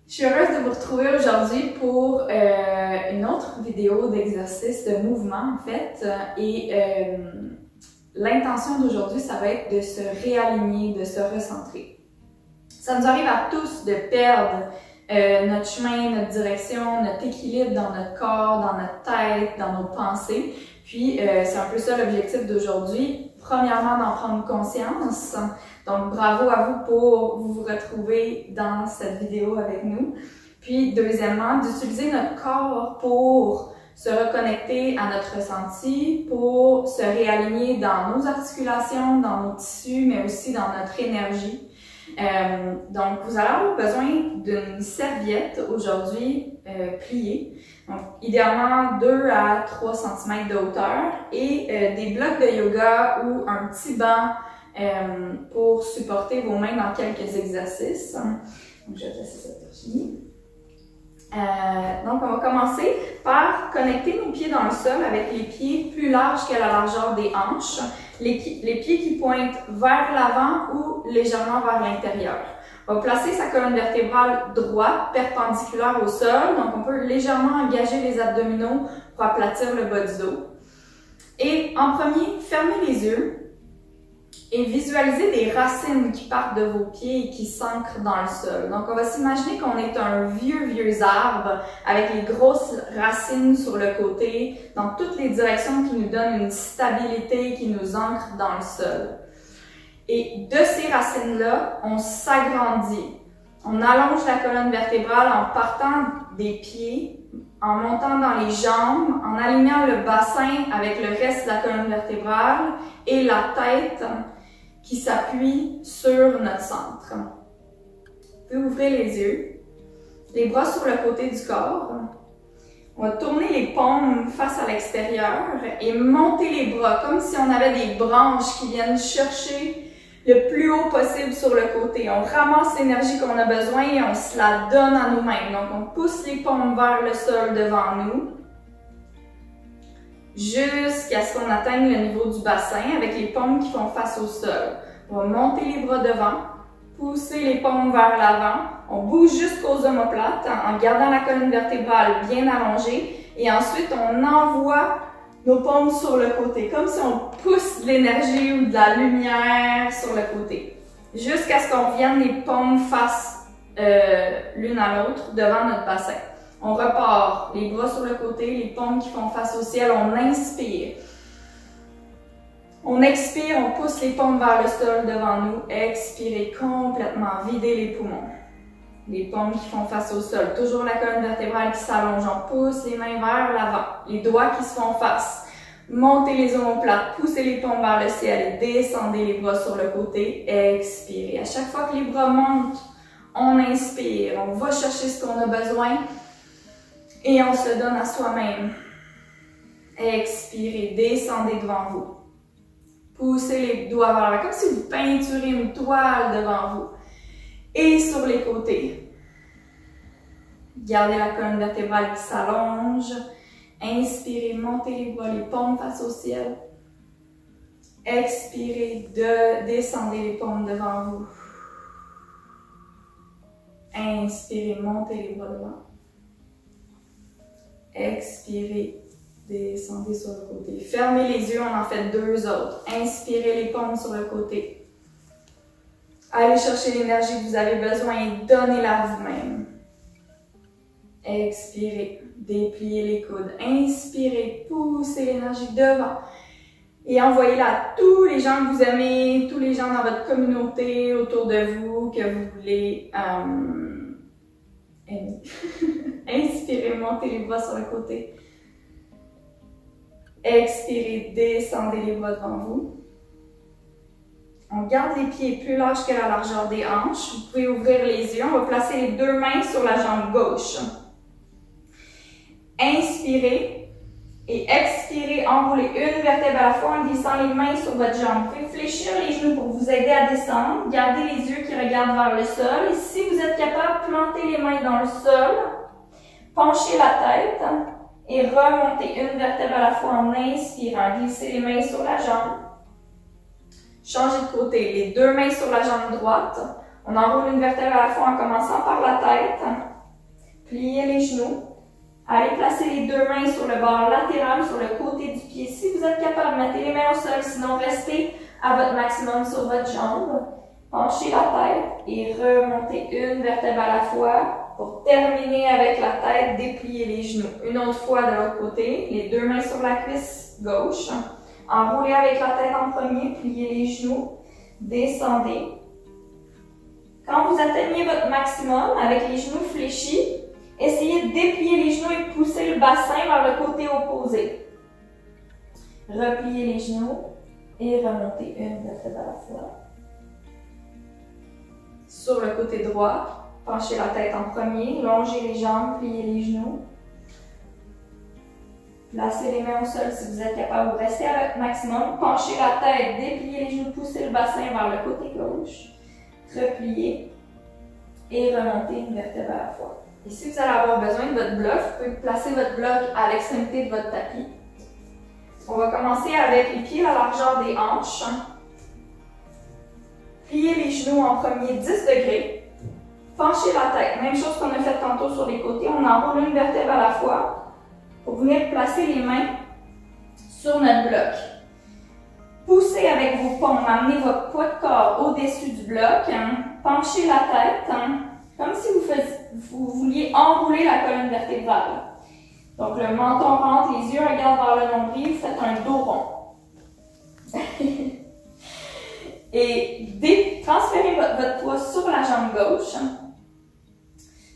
Je suis heureuse de vous retrouver aujourd'hui pour une autre vidéo d'exercice de mouvement en fait. L'intention d'aujourd'hui, ça va être de se réaligner, de se recentrer. Ça nous arrive à tous de perdre notre chemin, notre direction, notre équilibre dans notre corps, dans notre tête, dans nos pensées. Puis c'est un peu ça l'objectif d'aujourd'hui. Premièrement, d'en prendre conscience. Donc, bravo à vous pour vous retrouver dans cette vidéo avec nous. Puis, deuxièmement, d'utiliser notre corps pour se reconnecter à notre ressenti, pour se réaligner dans nos articulations, dans nos tissus, mais aussi dans notre énergie. Donc, vous allez avoir besoin d'une serviette aujourd'hui pliée. Donc, idéalement 2 à 3 cm de hauteur et des blocs de yoga ou un petit banc pour supporter vos mains dans quelques exercices. Donc, je vais laisser ça terminer. Donc, on va commencer par connecter nos pieds dans le sol avec les pieds plus larges que la largeur des hanches, les pieds qui pointent vers l'avant ou légèrement vers l'intérieur. On va placer sa colonne vertébrale droite, perpendiculaire au sol, donc on peut légèrement engager les abdominaux pour aplatir le bas du dos. Et en premier, fermez les yeux et visualisez des racines qui partent de vos pieds et qui s'ancrent dans le sol. Donc, on va s'imaginer qu'on est un vieux arbre avec les grosses racines sur le côté, dans toutes les directions qui nous donnent une stabilité, qui nous ancre dans le sol. Et de ces racines-là, on s'agrandit. On allonge la colonne vertébrale en partant des pieds, en montant dans les jambes, en alignant le bassin avec le reste de la colonne vertébrale et la tête qui s'appuie sur notre centre. Vous pouvez ouvrir les yeux, les bras sur le côté du corps. On va tourner les paumes face à l'extérieur et monter les bras comme si on avait des branches qui viennent chercher le plus haut possible sur le côté. On ramasse l'énergie qu'on a besoin et on se la donne à nous-mêmes. Donc, on pousse les paumes vers le sol devant nous jusqu'à ce qu'on atteigne le niveau du bassin avec les paumes qui font face au sol. On va monter les bras devant, pousser les paumes vers l'avant. On bouge jusqu'aux omoplates en gardant la colonne vertébrale bien allongée et ensuite on envoie nos paumes sur le côté, comme si on pousse de l'énergie ou de la lumière sur le côté, jusqu'à ce qu'on revienne les paumes face l'une à l'autre devant notre bassin. On repart, les bras sur le côté, les paumes qui font face au ciel, on inspire. On expire, on pousse les paumes vers le sol devant nous, expirez complètement, videz les poumons. Les paumes qui font face au sol, toujours la colonne vertébrale qui s'allonge, on pousse les mains vers l'avant, les doigts qui se font face. Montez les omoplates, poussez les paumes vers le ciel, descendez les bras sur le côté, expirez. À chaque fois que les bras montent, on inspire, on va chercher ce qu'on a besoin et on se donne à soi-même. Expirez, descendez devant vous. Poussez les doigts vers l'avant, comme si vous peinturez une toile devant vous. Et sur les côtés. Gardez la colonne vertébrale qui s'allonge. Inspirez, montez les bras, les paumes face au ciel. Expirez, descendez les paumes devant vous. Inspirez, montez les bras devant. Expirez, descendez sur le côté. Fermez les yeux, on en fait 2 autres. Inspirez les paumes sur le côté. Allez chercher l'énergie que vous avez besoin et donnez-la à vous-même. Expirez, dépliez les coudes. Inspirez, poussez l'énergie devant. Et envoyez-la à tous les gens que vous aimez, tous les gens dans votre communauté, autour de vous, que vous voulez aimer. Inspirez, montez les bras sur le côté. Expirez, descendez les bras devant vous. On garde les pieds plus larges que la largeur des hanches. Vous pouvez ouvrir les yeux. On va placer les 2 mains sur la jambe gauche. Inspirez et expirez. Enroulez une vertèbre à la fois en glissant les mains sur votre jambe. Vous pouvez fléchir les genoux pour vous aider à descendre. Gardez les yeux qui regardent vers le sol. Et si vous êtes capable, plantez les mains dans le sol. Penchez la tête et remontez une vertèbre à la fois en inspirant. Glissez les mains sur la jambe. Changez de côté, les 2 mains sur la jambe droite. On enroule une vertèbre à la fois en commençant par la tête. pliez les genoux. Allez placer les deux mains sur le bord latéral, sur le côté du pied. Si vous êtes capable, mettez les mains au sol, sinon restez à votre maximum sur votre jambe. Penchez la tête et remontez une vertèbre à la fois. Pour terminer avec la tête, dépliez les genoux. Une autre fois de l'autre côté, les deux mains sur la cuisse gauche. Enroulez avec la tête en premier, pliez les genoux, descendez. Quand vous atteignez votre maximum avec les genoux fléchis, essayez de déplier les genoux et de pousser le bassin vers le côté opposé. Repliez les genoux et remontez une vertèbre à la fois. Sur le côté droit, penchez la tête en premier, longez les jambes, pliez les genoux. Placez les mains au sol si vous êtes capable, restez à votre maximum. Penchez la tête, dépliez les genoux, poussez le bassin vers le côté gauche. Repliez et remontez une vertèbre à la fois. Et si vous allez avoir besoin de votre bloc, vous pouvez placer votre bloc à l'extrémité de votre tapis. On va commencer avec les pieds à la largeur des hanches. Pliez les genoux en premier 10 degrés. Penchez la tête. Même chose qu'on a fait tantôt sur les côtés. On enroule une vertèbre à la fois pour venir placer les mains sur notre bloc. Poussez avec vos paumes. Amenez votre poids de corps au-dessus du bloc. Penchez la tête comme si vous vouliez enrouler la colonne vertébrale. Donc le menton rentre, les yeux regardent vers le nombril, vous faites un dos rond. Et transférez votre poids sur la jambe gauche.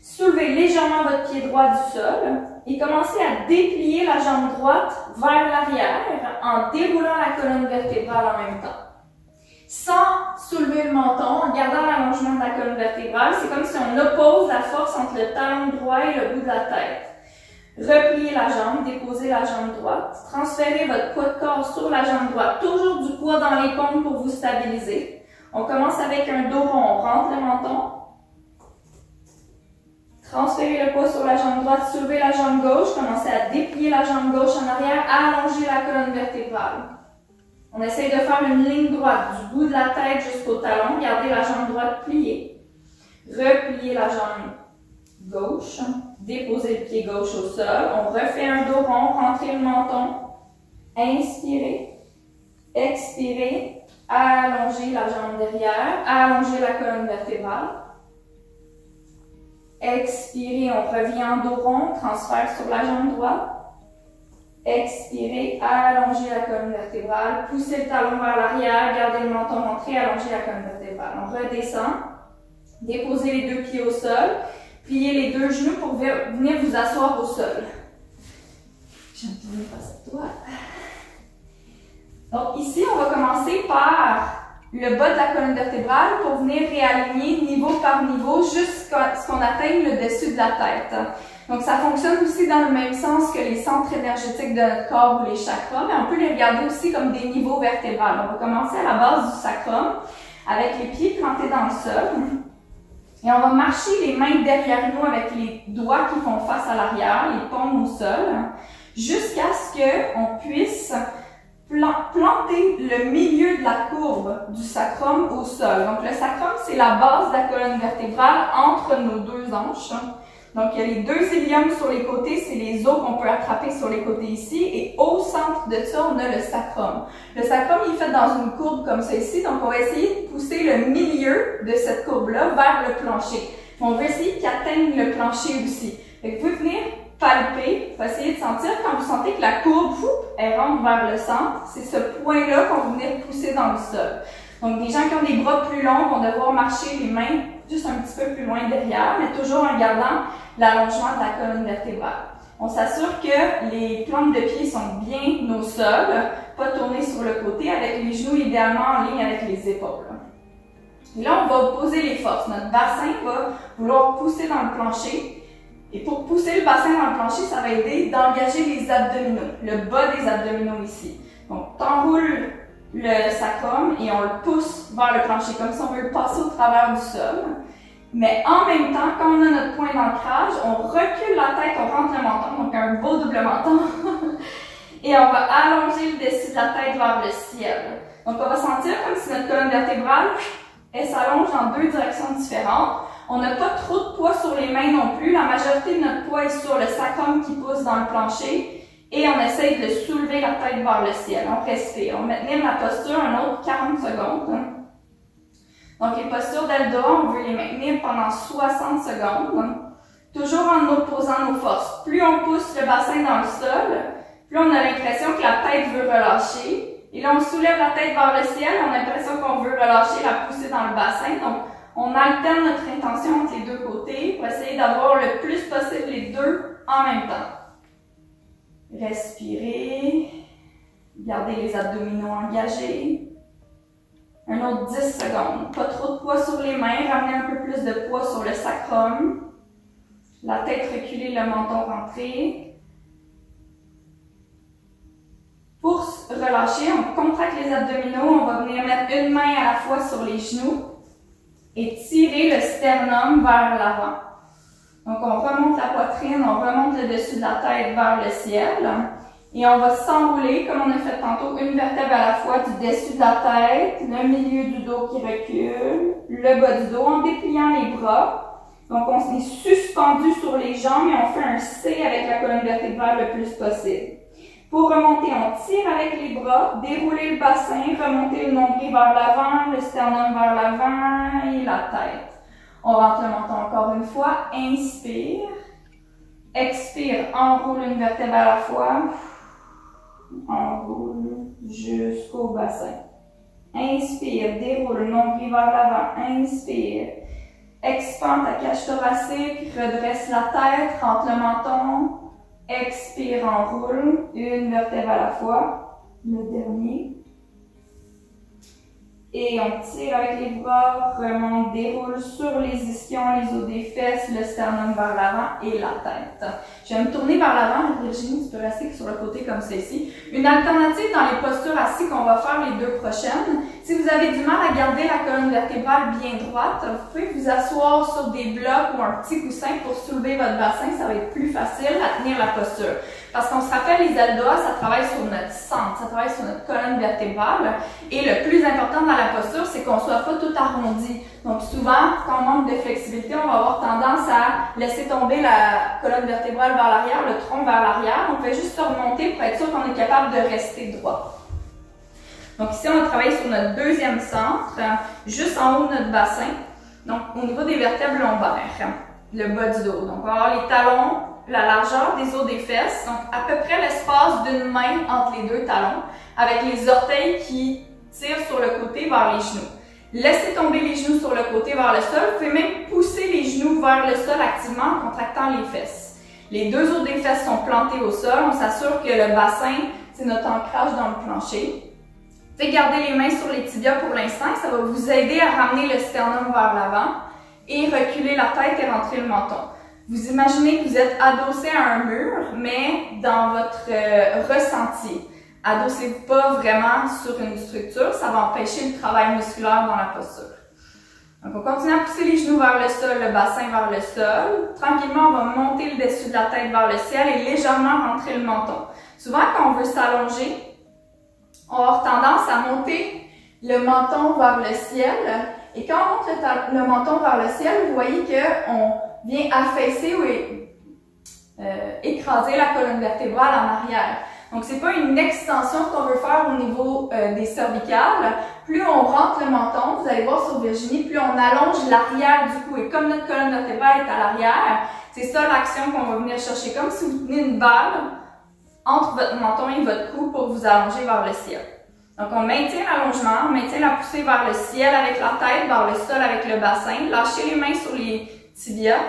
Soulevez légèrement votre pied droit du sol et commencez à déplier la jambe droite vers l'arrière en déroulant la colonne vertébrale en même temps. Sans soulever le menton, en gardant l'allongement de la colonne vertébrale, c'est comme si on oppose la force entre le talon droit et le bout de la tête. Repliez la jambe, déposez la jambe droite, transférez votre poids de corps sur la jambe droite, toujours du poids dans les paumes pour vous stabiliser. On commence avec un dos rond, on rentre le menton, transférez le poids sur la jambe droite, soulevez la jambe gauche, commencez à déplier la jambe gauche en arrière, allonger la colonne vertébrale. On essaye de faire une ligne droite du bout de la tête jusqu'au talon, gardez la jambe droite pliée, repliez la jambe gauche, déposez le pied gauche au sol, on refait un dos rond, rentrez le menton, inspirez, expirez, allongez la jambe derrière, allongez la colonne vertébrale, expirez, on revient en dos rond, transfert sur la jambe droite, expirez, allongez la colonne vertébrale, poussez le talon vers l'arrière, gardez le menton rentré, allongez la colonne vertébrale, on redescend, déposez les deux pieds au sol, pliez les deux genoux pour venir vous asseoir au sol. Je vais me tourner face à toi. Donc ici, on va commencer par le bas de la colonne vertébrale pour venir réaligner niveau par niveau jusqu'à ce qu'on atteigne le dessus de la tête. Donc ça fonctionne aussi dans le même sens que les centres énergétiques de notre corps ou les chakras, mais on peut les regarder aussi comme des niveaux vertébrales. On va commencer à la base du sacrum avec les pieds plantés dans le sol. Et on va marcher les mains derrière nous avec les doigts qui font face à l'arrière, les paumes au sol, jusqu'à ce qu'on puisse planter le milieu de la courbe du sacrum au sol. Donc le sacrum, c'est la base de la colonne vertébrale entre nos deux hanches. Donc il y a les deux iliums sur les côtés, c'est les os qu'on peut attraper sur les côtés ici, et au centre de ça, on a le sacrum. Le sacrum, il est fait dans une courbe comme ça ici, donc on va essayer de pousser le milieu de cette courbe-là vers le plancher. On va essayer qu'il atteigne le plancher aussi. Vous pouvez venir palper, vous essayer de sentir, quand vous sentez que la courbe, elle rentre vers le centre, c'est ce point-là qu'on va venir pousser dans le sol. Donc des gens qui ont des bras plus longs vont devoir marcher les mains juste un petit peu plus loin derrière, mais toujours en gardant l'allongement de la colonne vertébrale. On s'assure que les plantes de pied sont bien au sol, pas tournées sur le côté, avec les genoux idéalement en ligne avec les épaules. Et là, on va opposer les forces. Notre bassin va vouloir pousser dans le plancher. Et pour pousser le bassin dans le plancher, ça va aider d'engager les abdominaux, le bas des abdominaux ici. Donc, t'enroules le sacrum et on le pousse vers le plancher, comme si on veut le passer au travers du sol. Mais en même temps, quand on a notre point d'ancrage, on recule la tête, on rentre le menton, donc un beau double menton. Et on va allonger le dessus de la tête vers le ciel. Donc on va sentir comme si notre colonne vertébrale, elle s'allonge dans deux directions différentes. On n'a pas trop de poids sur les mains non plus. la majorité de notre poids est sur le sacrum qui pousse dans le plancher et on essaye de soulever la tête vers le ciel. On respire. On va maintenir la posture un autre 40 secondes. Donc, les postures d'Eldoa, on veut les maintenir pendant 60 secondes. Toujours en opposant nos forces. Plus on pousse le bassin dans le sol, plus on a l'impression que la tête veut relâcher. Et là, on soulève la tête vers le ciel, on a l'impression qu'on veut relâcher, la pousser dans le bassin. Donc, on alterne notre intention entre les deux côtés pour essayer d'avoir le plus possible les deux en même temps. Respirez. Gardez les abdominaux engagés. Un autre 10 secondes. Pas trop de poids sur les mains, ramenez un peu plus de poids sur le sacrum. La tête reculée, le menton rentré. Pour relâcher, on contracte les abdominaux. On va venir mettre une main à la fois sur les genoux et tirer le sternum vers l'avant. Donc, on remonte la poitrine, on remonte le dessus de la tête vers le ciel. Et on va s'enrouler, comme on a fait tantôt, une vertèbre à la fois du dessus de la tête, le milieu du dos qui recule, le bas du dos en dépliant les bras. Donc, on est suspendu sur les jambes et on fait un C avec la colonne vertébrale le plus possible. Pour remonter, on tire avec les bras, dérouler le bassin, remonter le nombril vers l'avant, le sternum vers l'avant et la tête. On rentre le menton encore une fois. Inspire. Expire, enroule une vertèbre à la fois. Enroule jusqu'au bassin. Inspire, déroule le nombril vers l'avant. Inspire. Expande ta cage thoracique, redresse la tête, rentre le menton. Expire, enroule, une vertèbre à la fois, le dernier. Et on tire avec les bras, remonte, déroule sur les ischions, les os des fesses, le sternum vers l'avant et la tête. Je vais me tourner vers l'avant. Virginie, tu peux rester sur le côté comme ceci. Une alternative dans les postures assises qu'on va faire les deux prochaines. Si vous avez du mal à garder la colonne vertébrale bien droite, vous pouvez vous asseoir sur des blocs ou un petit coussin pour soulever votre bassin. Ça va être plus facile à tenir la posture. Parce qu'on se rappelle, les Eldoa, ça travaille sur notre centre, ça travaille sur notre colonne vertébrale. Et le plus important dans la posture, c'est qu'on ne soit pas tout arrondi. Donc souvent, quand on manque de flexibilité, on va avoir tendance à laisser tomber la colonne vertébrale vers l'arrière, le tronc vers l'arrière. On fait juste se remonter pour être sûr qu'on est capable de rester droit. Donc ici, on va travailler sur notre deuxième centre, juste en haut de notre bassin. Donc au niveau des vertèbres lombaires, le bas du dos. Donc on va avoir les talons, la largeur des os des fesses, donc à peu près l'espace d'une main entre les deux talons, avec les orteils qui tirent sur le côté vers les genoux. Laissez tomber les genoux sur le côté vers le sol. Vous pouvez même pousser les genoux vers le sol activement en contractant les fesses. Les deux os des fesses sont plantés au sol. On s'assure que le bassin, c'est notre ancrage dans le plancher. Vous pouvez garder les mains sur les tibias pour l'instant. Ça va vous aider à ramener le sternum vers l'avant et reculer la tête et rentrer le menton. Vous imaginez que vous êtes adossé à un mur, mais dans votre ressenti. Adossez-vous pas vraiment sur une structure, ça va empêcher le travail musculaire dans la posture. Donc, on continue à pousser les genoux vers le sol, le bassin vers le sol. Tranquillement, on va monter le dessus de la tête vers le ciel et légèrement rentrer le menton. Souvent, quand on veut s'allonger, on va avoir tendance à monter le menton vers le ciel. Et quand on monte le menton vers le ciel, vous voyez qu'on vient affaisser ou écraser la colonne vertébrale en arrière. Donc, c'est pas une extension qu'on veut faire au niveau des cervicales. Plus on rentre le menton, vous allez voir sur Virginie, plus on allonge l'arrière du cou. Et comme notre colonne vertébrale est à l'arrière, c'est ça l'action qu'on va venir chercher. Comme si vous tenez une balle entre votre menton et votre cou pour vous allonger vers le ciel. Donc, on maintient l'allongement, on maintient la poussée vers le ciel avec la tête, vers le sol avec le bassin. Lâchez les mains sur les tibias.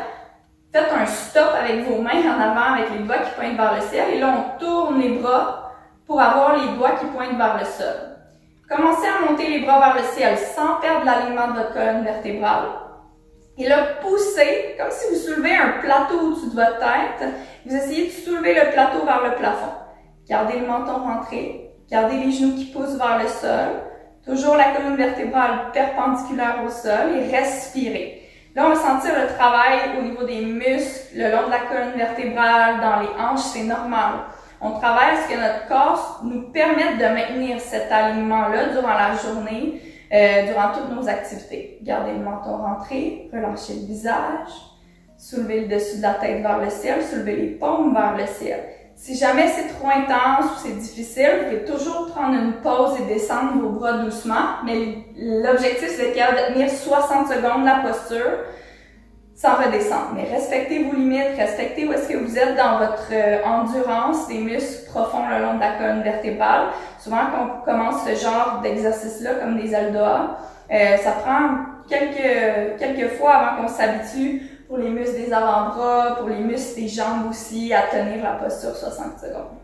Faites un stop avec vos mains en avant, avec les doigts qui pointent vers le ciel. Et là, on tourne les bras pour avoir les doigts qui pointent vers le sol. Commencez à monter les bras vers le ciel sans perdre l'alignement de votre colonne vertébrale. Et là, poussez, comme si vous soulevez un plateau au-dessus de votre tête. Vous essayez de soulever le plateau vers le plafond. Gardez le menton rentré. Gardez les genoux qui poussent vers le sol. Toujours la colonne vertébrale perpendiculaire au sol et respirez. Là, on va sentir le travail au niveau des muscles, le long de la colonne vertébrale, dans les hanches, c'est normal. On travaille à ce que notre corps nous permette de maintenir cet alignement-là durant la journée, durant toutes nos activités. Gardez le menton rentré, relâchez le visage, soulevez le dessus de la tête vers le ciel, soulevez les paumes vers le ciel. Si jamais c'est trop intense ou c'est difficile, vous pouvez toujours prendre une pause et descendre vos bras doucement, mais l'objectif c'est d'être capable de tenir 60 secondes la posture sans redescendre. Mais respectez vos limites, respectez où est-ce que vous êtes dans votre endurance des muscles profonds le long de la colonne vertébrale. Souvent quand on commence ce genre d'exercice-là, comme des aldoas, ça prend quelques fois avant qu'on s'habitue pour les muscles des avant-bras, pour les muscles des jambes aussi, à tenir la posture 60 secondes.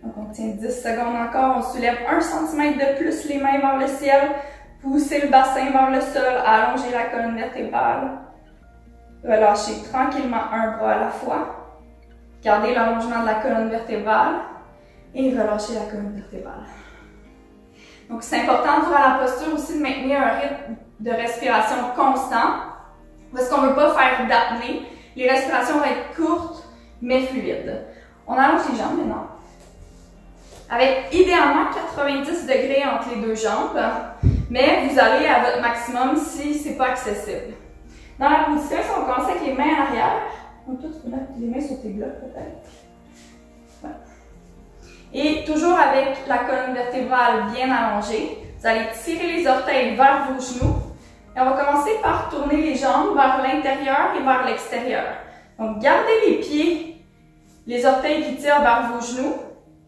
Donc on tient 10 secondes encore, on soulève 1 cm de plus les mains vers le ciel, poussez le bassin vers le sol, allongez la colonne vertébrale, relâchez tranquillement un bras à la fois, gardez l'allongement de la colonne vertébrale et relâchez la colonne vertébrale. Donc c'est important durant la posture aussi de maintenir un rythme de respiration constant, parce qu'on ne veut pas faire d'apnée. Les respirations vont être courtes mais fluides. On allonge les jambes maintenant. Avec idéalement 90 degrés entre les deux jambes, mais vous allez à votre maximum si ce n'est pas accessible. Dans la position, si on commence avec les mains à l'arrière, donc toi tu peux mettre les mains sur tes blocs peut-être. Voilà. Et toujours avec la colonne vertébrale bien allongée, vous allez tirer les orteils vers vos genoux. Et on va commencer par tourner les jambes vers l'intérieur et vers l'extérieur. Donc gardez les pieds, les orteils qui tirent vers vos genoux.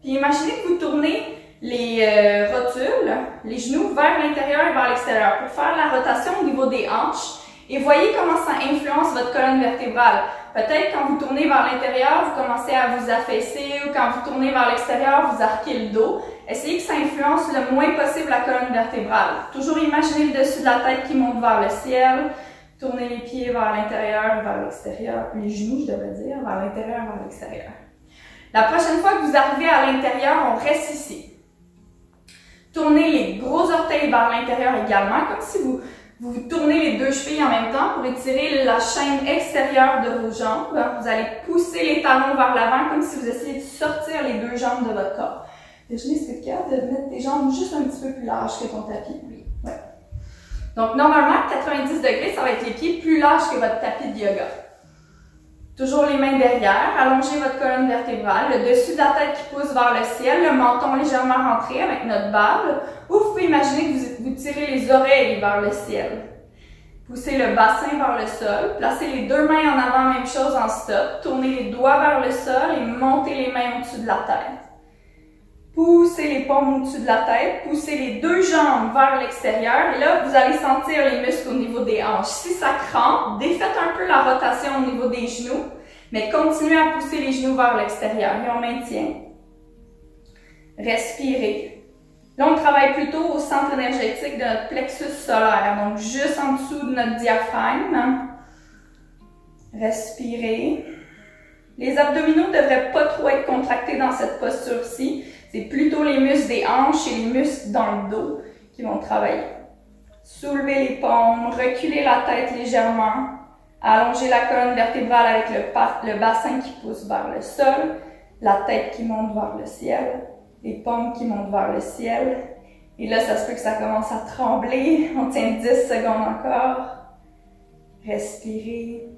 Puis imaginez que vous tournez les rotules, les genoux vers l'intérieur et vers l'extérieur pour faire la rotation au niveau des hanches. Et voyez comment ça influence votre colonne vertébrale. Peut-être quand vous tournez vers l'intérieur, vous commencez à vous affaisser, ou quand vous tournez vers l'extérieur, vous arquez le dos. Essayez que ça influence le moins possible la colonne vertébrale. Toujours imaginez le dessus de la tête qui monte vers le ciel. Tournez les pieds vers l'intérieur, vers l'extérieur. Les genoux, je devrais dire, vers l'intérieur, vers l'extérieur. La prochaine fois que vous arrivez à l'intérieur, on reste ici. Tournez les gros orteils vers l'intérieur également, comme si vous tournez les deux chevilles en même temps pour étirer la chaîne extérieure de vos jambes. Vous allez pousser les talons vers l'avant comme si vous essayez de sortir les deux jambes de votre corps. Déjeuner, c'est le cas de mettre tes jambes juste un petit peu plus larges que ton tapis. Oui. Ouais. Donc, normalement, 90 degrés, ça va être les pieds plus larges que votre tapis de yoga. Toujours les mains derrière, allongez votre colonne vertébrale, le dessus de la tête qui pousse vers le ciel, le menton légèrement rentré avec notre balle, ou vous pouvez imaginer que vous tirez les oreilles vers le ciel. Poussez le bassin vers le sol, placez les deux mains en avant, même chose en stop, tournez les doigts vers le sol et montez les mains au-dessus de la tête. Poussez les paumes au-dessus de la tête, poussez les deux jambes vers l'extérieur et là, vous allez sentir les muscles au niveau des hanches. Si ça crampe, défaites un peu la rotation au niveau des genoux, mais continuez à pousser les genoux vers l'extérieur et on maintient. Respirez. Là, on travaille plutôt au centre énergétique de notre plexus solaire, donc juste en dessous de notre diaphragme. Respirez. Les abdominaux ne devraient pas trop être contractés dans cette posture-ci. C'est plutôt les muscles des hanches et les muscles dans le dos qui vont travailler. Soulevez les paumes, reculez la tête légèrement, allongez la colonne vertébrale avec le bassin qui pousse vers le sol, la tête qui monte vers le ciel, les paumes qui montent vers le ciel. Et là, ça se peut que ça commence à trembler. On tient 10 secondes encore. Respirez.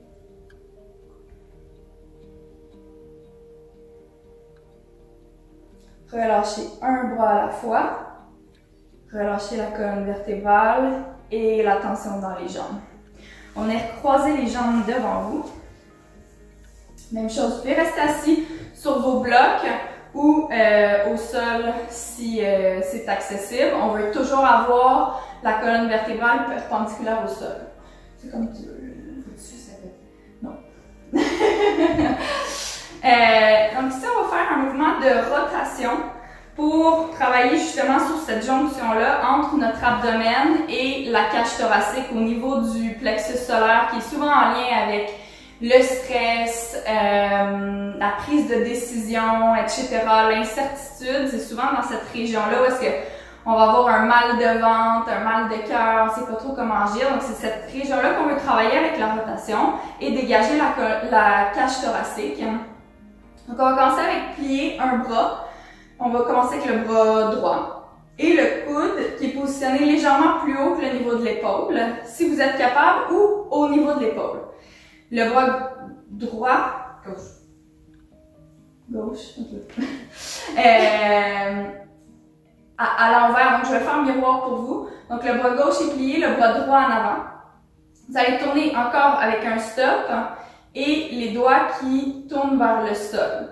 Relâchez un bras à la fois. Relâchez la colonne vertébrale et la tension dans les jambes. On est recroisé les jambes devant vous. Même chose, vous pouvez rester assis sur vos blocs ou au sol si c'est accessible. On veut toujours avoir la colonne vertébrale perpendiculaire au sol. C'est comme tu veux. Non. Donc ici, on va faire un mouvement de rotation pour travailler justement sur cette jonction-là entre notre abdomen et la cage thoracique au niveau du plexus solaire qui est souvent en lien avec le stress, la prise de décision, etc. L'incertitude, c'est souvent dans cette région-là où est-ce qu'on va avoir un mal de ventre, un mal de cœur, on ne sait pas trop comment agir. Donc c'est cette région-là qu'on veut travailler avec la rotation et dégager la cage thoracique. Donc on va commencer avec plier un bras. On va commencer avec le bras droit et le coude qui est positionné légèrement plus haut que le niveau de l'épaule, si vous êtes capable, ou au niveau de l'épaule. Le bras droit, gauche, ok. À l'envers, donc je vais faire un miroir pour vous. Donc le bras gauche est plié, le bras droit en avant. Vous allez tourner encore avec un stop et les doigts qui tournent vers le sol.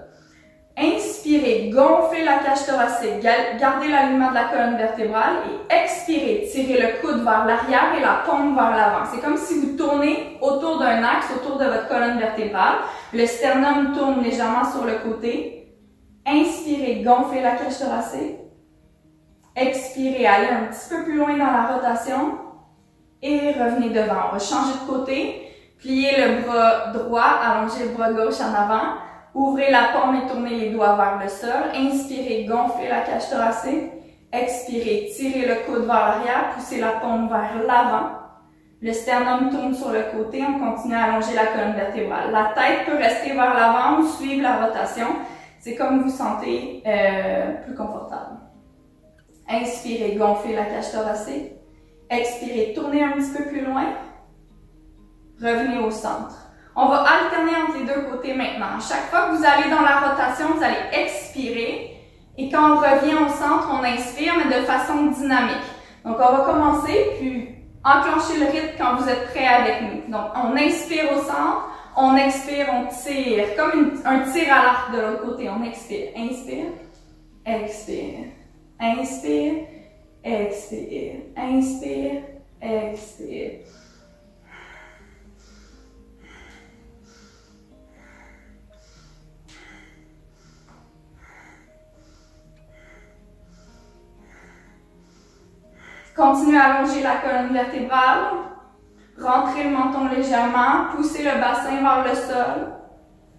Inspirez, gonflez la cage thoracique, gardez l'alignement de la colonne vertébrale et expirez, tirez le coude vers l'arrière et la paume vers l'avant. C'est comme si vous tournez autour d'un axe, autour de votre colonne vertébrale. Le sternum tourne légèrement sur le côté. Inspirez, gonflez la cage thoracique. Expirez, allez un petit peu plus loin dans la rotation et revenez devant. On va changer de côté. Pliez le bras droit, allongez le bras gauche en avant. Ouvrez la paume et tournez les doigts vers le sol. Inspirez, gonflez la cage thoracique. Expirez, tirez le coude vers l'arrière, poussez la paume vers l'avant. Le sternum tourne sur le côté, on continue à allonger la colonne vertébrale. La tête peut rester vers l'avant ou suivre la rotation. C'est comme vous vous sentez plus confortable. Inspirez, gonflez la cage thoracique. Expirez, tournez un petit peu plus loin. Revenez au centre. On va alterner entre les deux côtés maintenant. Chaque fois que vous allez dans la rotation, vous allez expirer. Et quand on revient au centre, on inspire, mais de façon dynamique. Donc, on va commencer, puis enclencher le rythme quand vous êtes prêts avec nous. Donc, on inspire au centre, on expire, on tire. Comme un tir à l'arc de l'autre côté. On expire. Inspire, expire. Inspire, expire. Inspire, expire. Continuez à allonger la colonne vertébrale. Rentrez le menton légèrement. Poussez le bassin vers le sol.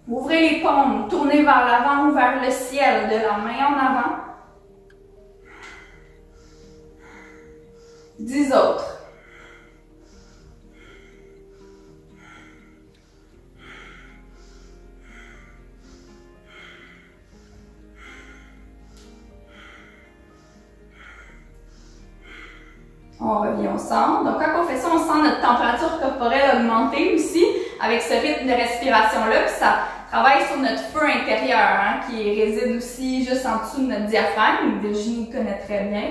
Ouvrez les paumes. Tournez vers l'avant ou vers le ciel de la main en avant. 10 autres. On revient au centre. Donc, quand on fait ça, on sent notre température corporelle augmenter aussi avec ce rythme de respiration-là. Puis ça travaille sur notre feu intérieur, hein, qui réside aussi juste en dessous de notre diaphragme. Virginie connaît très bien.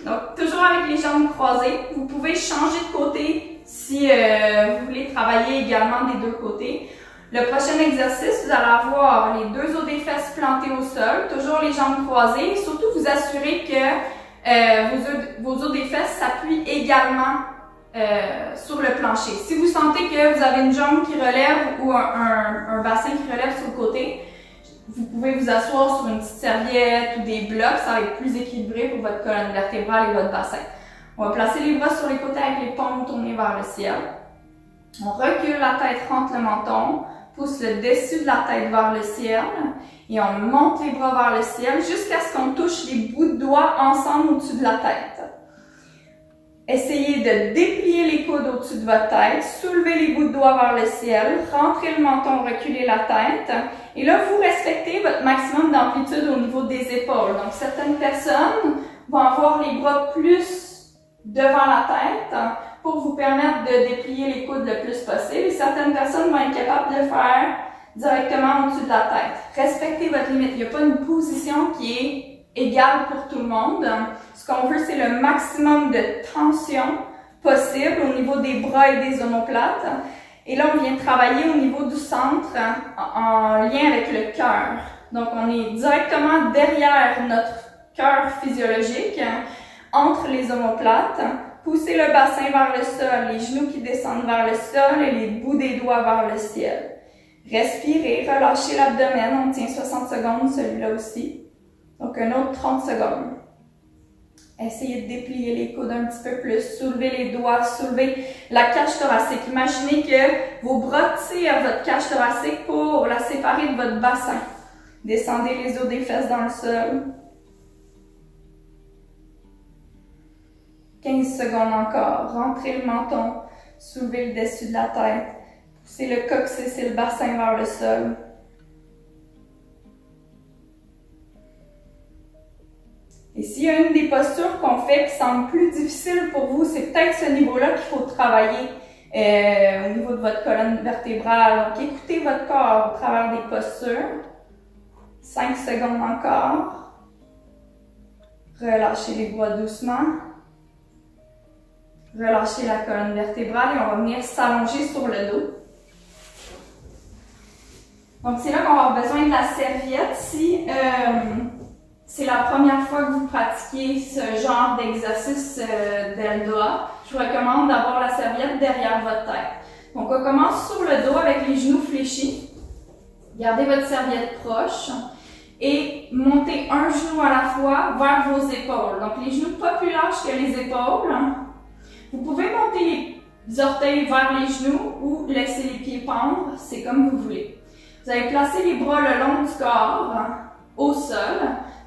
Donc, toujours avec les jambes croisées. Vous pouvez changer de côté si vous voulez travailler également des deux côtés. Le prochain exercice, vous allez avoir les deux os des fesses plantés au sol, toujours les jambes croisées. Surtout, vous assurez que vos os des fesses s'appuient également sur le plancher. Si vous sentez que vous avez une jambe qui relève ou un bassin qui relève sur le côté, vous pouvez vous asseoir sur une petite serviette ou des blocs, ça va être plus équilibré pour votre colonne vertébrale et votre bassin. On va placer les bras sur les côtés avec les paumes tournées vers le ciel. On recule la tête, rentre le menton, pousse le dessus de la tête vers le ciel et on monte les bras vers le ciel jusqu'à ce qu'on touche les bouts de doigts ensemble au-dessus de la tête. Essayez de déplier les coudes au-dessus de votre tête, soulevez les bouts de doigts vers le ciel, rentrez le menton, reculez la tête. Et là, vous respectez votre maximum d'amplitude au niveau des épaules. Donc, certaines personnes vont avoir les bras plus devant la tête pour vous permettre de déplier les coudes le plus possible. Et certaines personnes vont être capables de le faire directement au-dessus de la tête. Respectez votre limite. Il n'y a pas une position qui est égale pour tout le monde. Ce qu'on veut, c'est le maximum de tension possible au niveau des bras et des omoplates. Et là, on vient travailler au niveau du centre en lien avec le cœur. Donc, on est directement derrière notre cœur physiologique, entre les omoplates. Poussez le bassin vers le sol, les genoux qui descendent vers le sol et les bouts des doigts vers le ciel. Respirez, relâchez l'abdomen. On tient 60 secondes, celui-là aussi. Donc, un autre 30 secondes. Essayez de déplier les coudes un petit peu plus. Soulevez les doigts, soulevez la cage thoracique. Imaginez que vos bras tirent votre cage thoracique pour la séparer de votre bassin. Descendez les os des fesses dans le sol. 15 secondes encore. Rentrez le menton. Soulevez le dessus de la tête. Poussez le coccyx et le bassin vers le sol. Et s'il y a une des postures qu'on fait qui semble plus difficile pour vous, c'est peut-être ce niveau-là qu'il faut travailler niveau de votre colonne vertébrale. Donc, écoutez votre corps au travers des postures. 5 secondes encore. Relâchez les bras doucement. Relâchez la colonne vertébrale et on va venir s'allonger sur le dos. Donc, c'est là qu'on va avoir besoin de la serviette. Si c'est la première fois que vous pratiquez ce genre d'exercice d'Eldoa, je vous recommande d'avoir la serviette derrière votre tête. Donc, on commence sur le dos avec les genoux fléchis. Gardez votre serviette proche et montez un genou à la fois vers vos épaules. Donc, les genoux pas plus larges que les épaules. Vous pouvez monter les orteils vers les genoux ou laisser les pieds pendre, c'est comme vous voulez. Vous allez placer les bras le long du corps, au sol,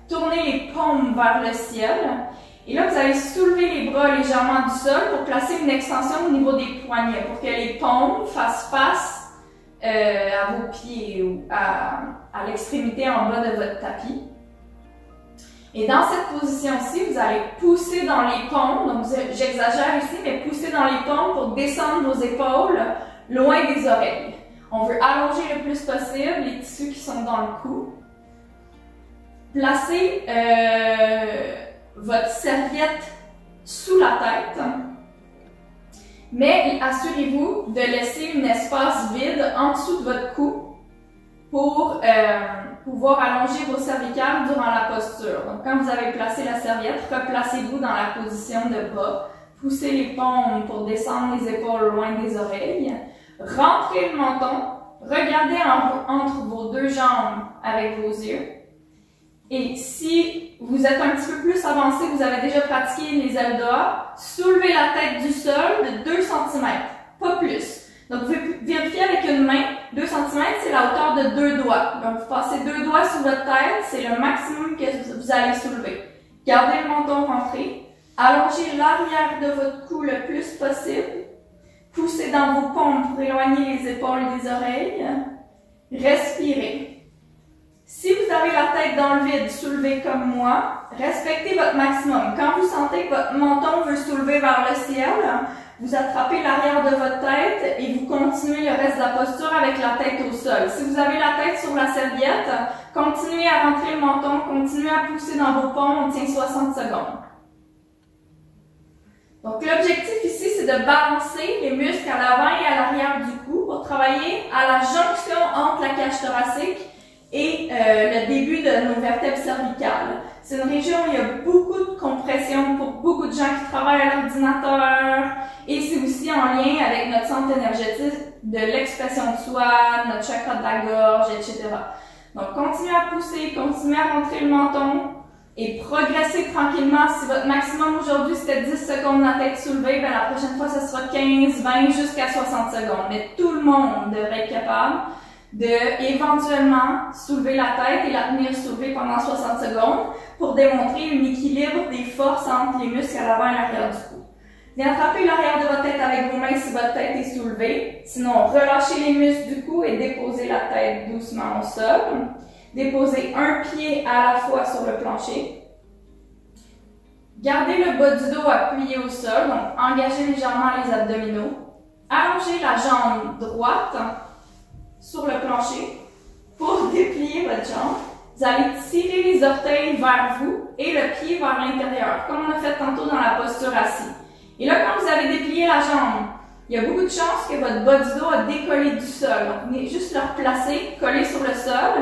tourner les paumes vers le ciel. Et là, vous allez soulever les bras légèrement du sol pour placer une extension au niveau des poignets, pour que les paumes fassent face à vos pieds ou à l'extrémité en bas de votre tapis. Et dans cette position-ci, vous allez pousser dans les paumes, donc j'exagère ici, mais pousser dans les paumes pour descendre vos épaules loin des oreilles. On veut allonger le plus possible les tissus qui sont dans le cou. Placez votre serviette sous la tête, mais assurez-vous de laisser un espace vide en dessous de votre cou pour pouvoir allonger vos cervicales durant la posture. Donc, quand vous avez placé la serviette, replacez-vous dans la position de bras. Poussez les paumes pour descendre les épaules loin des oreilles. Rentrez le menton. Regardez entre vos deux jambes avec vos yeux. Et si vous êtes un petit peu plus avancé, vous avez déjà pratiqué les Eldoa, soulevez la tête du sol de 2 cm, pas plus. Donc, vous vérifiez avec une main, 2 cm, c'est la hauteur de 2 doigts. Donc, vous passez 2 doigts sur votre tête, c'est le maximum que vous allez soulever. Gardez le menton rentré, allongez l'arrière de votre cou le plus possible, poussez dans vos paumes pour éloigner les épaules des oreilles, respirez. Si vous avez la tête dans le vide, soulevez comme moi, respectez votre maximum. Quand vous sentez que votre menton veut soulever vers le ciel, vous attrapez l'arrière de votre tête et vous continuez le reste de la posture avec la tête au sol. Si vous avez la tête sur la serviette, continuez à rentrer le menton, continuez à pousser dans vos paumes, on tient 60 secondes. Donc l'objectif ici, c'est de balancer les muscles à l'avant et à l'arrière du cou pour travailler à la jonction entre la cage thoracique et le début de nos vertèbres cervicales. C'est une région où il y a beaucoup de compression pour beaucoup de gens qui travaillent à l'ordinateur et c'est aussi en lien avec notre centre énergétique de l'expression de soi, notre chakra de la gorge, etc. Donc, continuez à pousser, continuez à rentrer le menton et progressez tranquillement. Si votre maximum aujourd'hui c'était 10 secondes la tête soulevée, ben la prochaine fois, ce sera 15, 20, jusqu'à 60 secondes. Mais tout le monde devrait être capable de éventuellement soulever la tête et la tenir soulevée pendant 60 secondes pour démontrer un équilibre des forces entre les muscles à l'avant et l'arrière du cou. Venez attraper l'arrière de votre tête avec vos mains si votre tête est soulevée. Sinon, relâchez les muscles du cou et déposez la tête doucement au sol. Déposez un pied à la fois sur le plancher. Gardez le bas du dos appuyé au sol, donc engagez légèrement les abdominaux. Allongez la jambe droite sur le plancher pour déplier votre jambe. Vous allez tirer les orteils vers vous et le pied vers l'intérieur, comme on a fait tantôt dans la posture assise. Et là, quand vous avez déplié la jambe, il y a beaucoup de chances que votre bas du dos a décollé du sol. Donc, venez juste le replacer, coller sur le sol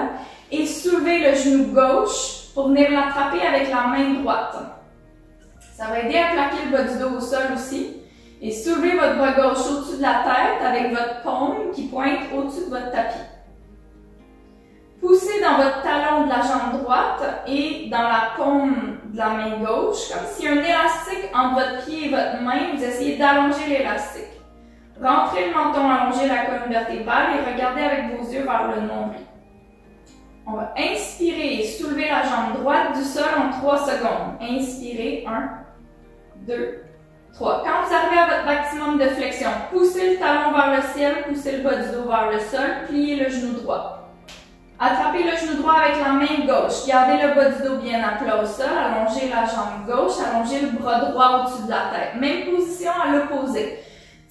et soulever le genou gauche pour venir l'attraper avec la main droite. Ça va aider à plaquer le bas du dos au sol aussi. Et soulevez votre bras gauche au-dessus de la tête avec votre paume qui pointe au-dessus de votre tapis. Poussez dans votre talon de la jambe droite et dans la paume de la main gauche, comme s'il y a un élastique entre votre pied et votre main, vous essayez d'allonger l'élastique. Rentrez le menton, allongez la colonne vertébrale et regardez avec vos yeux vers le nombril. On va inspirer et soulever la jambe droite du sol en 3 secondes. Inspirez, 1, 2, 3. Quand vous arrivez à votre maximum de flexion, poussez le talon vers le ciel, poussez le bas du dos vers le sol, pliez le genou droit. Attrapez le genou droit avec la main gauche. Gardez le bas du dos bien à plat au sol. Allongez la jambe gauche. Allongez le bras droit au-dessus de la tête. Même position à l'opposé.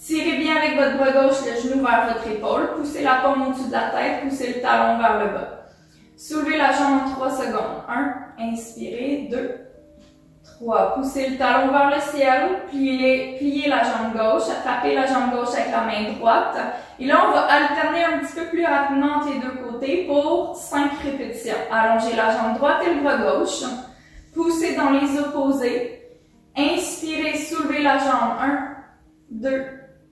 Tirez bien avec votre bras gauche le genou vers votre épaule. Poussez la paume au-dessus de la tête. Poussez le talon vers le bas. Soulevez la jambe en 3 secondes. 1, inspirez. 2, 3. Poussez le talon vers le ciel. Pliez la jambe gauche. Attrapez la jambe gauche avec la main droite. Et là, on va alterner un petit peu plus rapidement entre les deux côtés pour 5 répétitions. Allongez la jambe droite et le bras gauche. Poussez dans les opposés. Inspirez, soulevez la jambe. 1, 2,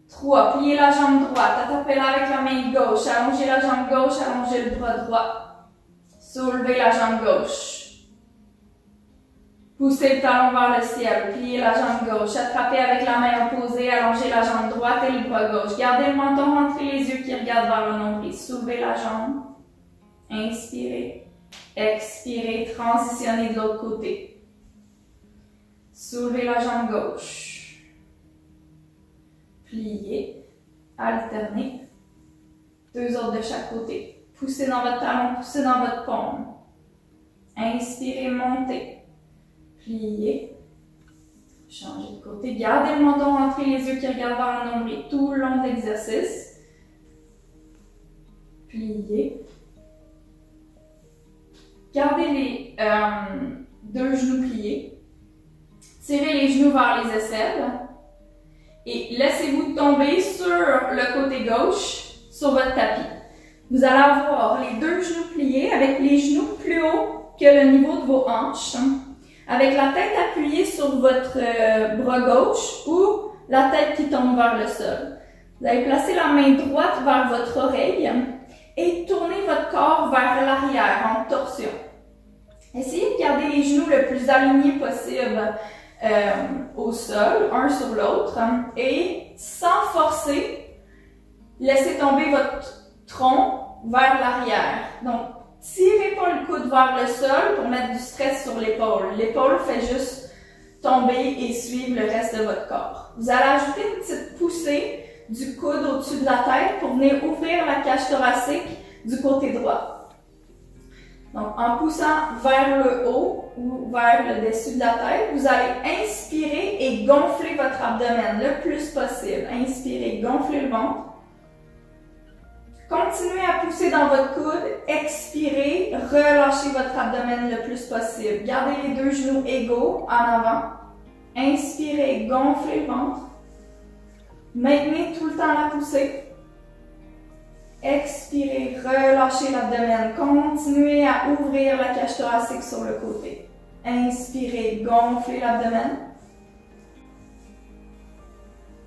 3. Pliez la jambe droite. Attrapez-la avec la main gauche. Allongez la jambe gauche. Allongez le bras droit. Soulevez la jambe gauche. Poussez le talon vers le ciel. Pliez la jambe gauche. Attrapez avec la main opposée. Allongez la jambe droite et le bras gauche. Gardez le menton, rentrez les yeux qui regardent vers le nombril. Soulevez la jambe. Inspirez. Expirez. Transitionnez de l'autre côté. Soulevez la jambe gauche. Pliez. Alternez. 2 autres de chaque côté. Poussez dans votre talon, poussez dans votre paume. Inspirez, montez. Pliez. Changez de côté. Gardez le menton, rentrez les yeux qui regardent vers le nombril tout le long de l'exercice. Pliez. Gardez les 2 genoux pliés. Tirez les genoux vers les aisselles. Et laissez-vous tomber sur le côté gauche, sur votre tapis. Vous allez avoir les 2 genoux pliés avec les genoux plus haut que le niveau de vos hanches. Avec la tête appuyée sur votre bras gauche ou la tête qui tombe vers le sol. Vous allez placer la main droite vers votre oreille et tourner votre corps vers l'arrière en torsion. Essayez de garder les genoux le plus alignés possible au sol, un sur l'autre, et sans forcer, laissez tomber votre tronc vers l'arrière. Donc, tirez pas le coude vers le sol pour mettre du stress sur l'épaule. L'épaule fait juste tomber et suivre le reste de votre corps. Vous allez ajouter une petite poussée du coude au-dessus de la tête pour venir ouvrir la cage thoracique du côté droit. Donc, en poussant vers le haut ou vers le dessus de la tête, vous allez inspirer et gonfler votre abdomen le plus possible. Inspirez, gonflez le ventre. Continuez à pousser dans votre coude, expirez, relâchez votre abdomen le plus possible. Gardez les 2 genoux égaux en avant. Inspirez, gonflez le ventre. Maintenez tout le temps la poussée. Expirez, relâchez l'abdomen. Continuez à ouvrir la cage thoracique sur le côté. Inspirez, gonflez l'abdomen.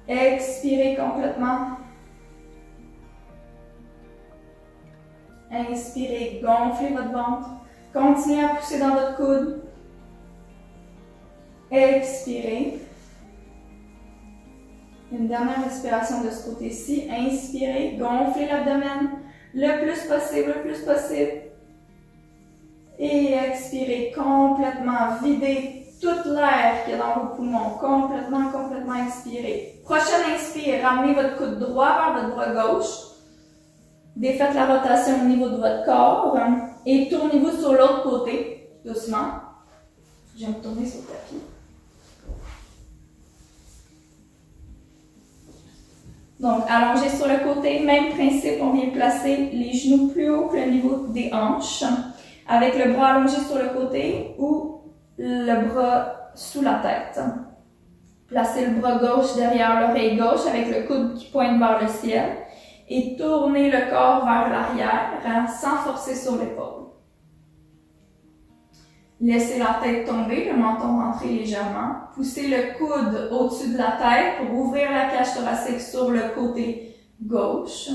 Expirez complètement. Inspirez, gonflez votre ventre. Continuez à pousser dans votre coude. Expirez. Une dernière respiration de ce côté-ci. Inspirez, gonflez l'abdomen le plus possible, le plus possible. Et expirez complètement. Videz toute l'air qu'il y a dans vos poumons. Complètement, complètement expirez. Prochaine inspire, ramenez votre coude droit vers votre bras gauche. Défaites la rotation au niveau de votre corps et tournez-vous sur l'autre côté, doucement. Je vais me tourner sur le tapis. Donc, allongez sur le côté, même principe, on vient placer les genoux plus haut que le niveau des hanches, avec le bras allongé sur le côté ou le bras sous la tête. Placez le bras gauche derrière l'oreille gauche avec le coude qui pointe vers le ciel. Et tournez le corps vers l'arrière sans forcer sur l'épaule. Laissez la tête tomber, le menton rentrer légèrement. Poussez le coude au-dessus de la tête pour ouvrir la cage thoracique sur le côté gauche.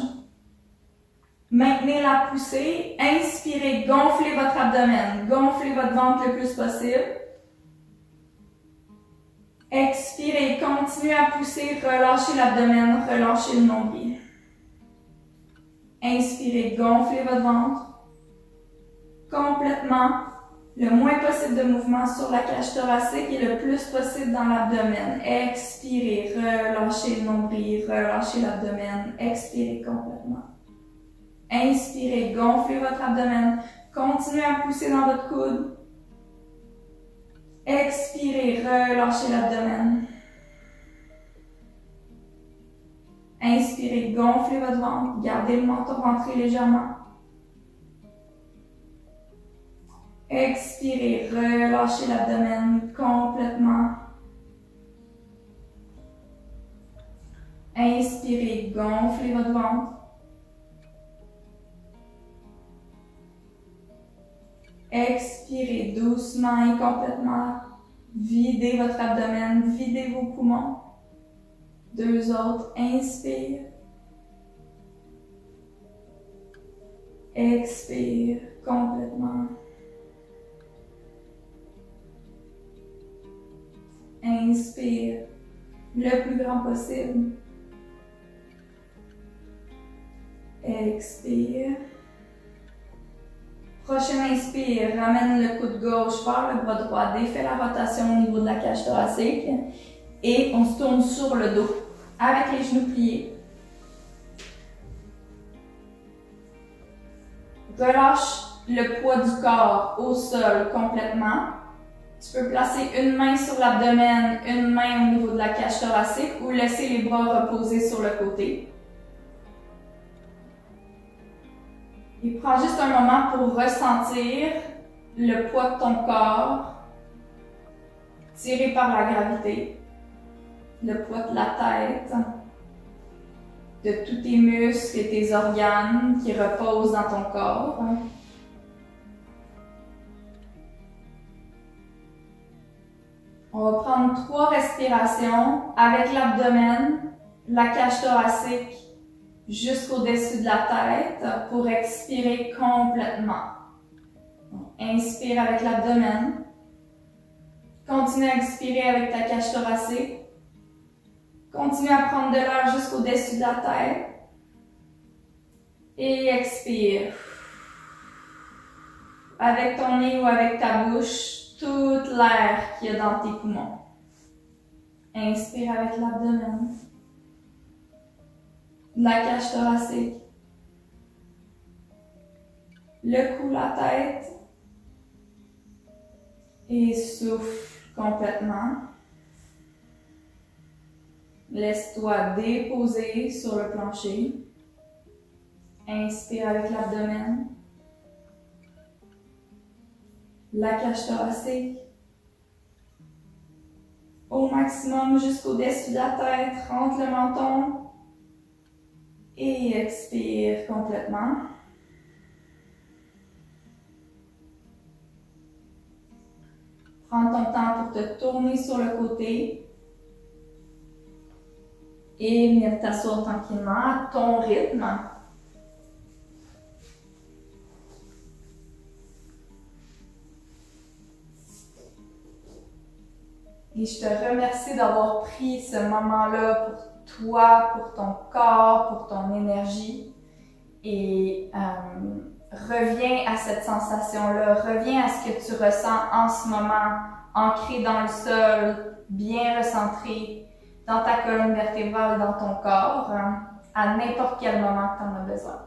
Maintenez la poussée. Inspirez, gonflez votre abdomen. Gonflez votre ventre le plus possible. Expirez, continuez à pousser, relâchez l'abdomen, relâchez le nombril. Inspirez, gonflez votre ventre. Complètement. Le moins possible de mouvement sur la cage thoracique et le plus possible dans l'abdomen. Expirez, relâchez le nombril, relâchez l'abdomen. Expirez complètement. Inspirez, gonflez votre abdomen. Continuez à pousser dans votre coude. Expirez, relâchez l'abdomen. Inspirez, gonflez votre ventre, gardez le menton rentré légèrement. Expirez, relâchez l'abdomen complètement. Inspirez, gonflez votre ventre. Expirez doucement et complètement. Videz votre abdomen, videz vos poumons. Deux autres, inspire. Expire complètement. Inspire le plus grand possible. Expire. Prochain inspire, ramène le coude gauche vers le bras droit, défait la rotation au niveau de la cage thoracique et on se tourne sur le dos avec les genoux pliés. Relâche le poids du corps au sol complètement. Tu peux placer une main sur l'abdomen, une main au niveau de la cage thoracique ou laisser les bras reposer sur le côté. Et prends juste un moment pour ressentir le poids de ton corps tiré par la gravité, le poids de la tête, de tous tes muscles et tes organes qui reposent dans ton corps. On va prendre 3 respirations avec l'abdomen, la cage thoracique jusqu'au-dessus de la tête pour expirer complètement. Donc, inspire avec l'abdomen. Continue à expirer avec ta cage thoracique. Continue à prendre de l'air jusqu'au-dessus de la tête. Et expire. Avec ton nez ou avec ta bouche, toute l'air qu'il y a dans tes poumons. Inspire avec l'abdomen. La cage thoracique, le cou, la tête, et souffle complètement. Laisse-toi déposer sur le plancher. Inspire avec l'abdomen, la cage thoracique, au maximum jusqu'au-dessus de la tête, rentre le menton. Et expire complètement. Prends ton temps pour te tourner sur le côté. Et venir t'asseoir tranquillement à ton rythme. Et je te remercie d'avoir pris ce moment-là pour toi, pour ton corps, pour ton énergie. Et reviens à cette sensation-là, reviens à ce que tu ressens en ce moment, ancré dans le sol, bien recentré dans ta colonne vertébrale, dans ton corps, à n'importe quel moment que tu en as besoin.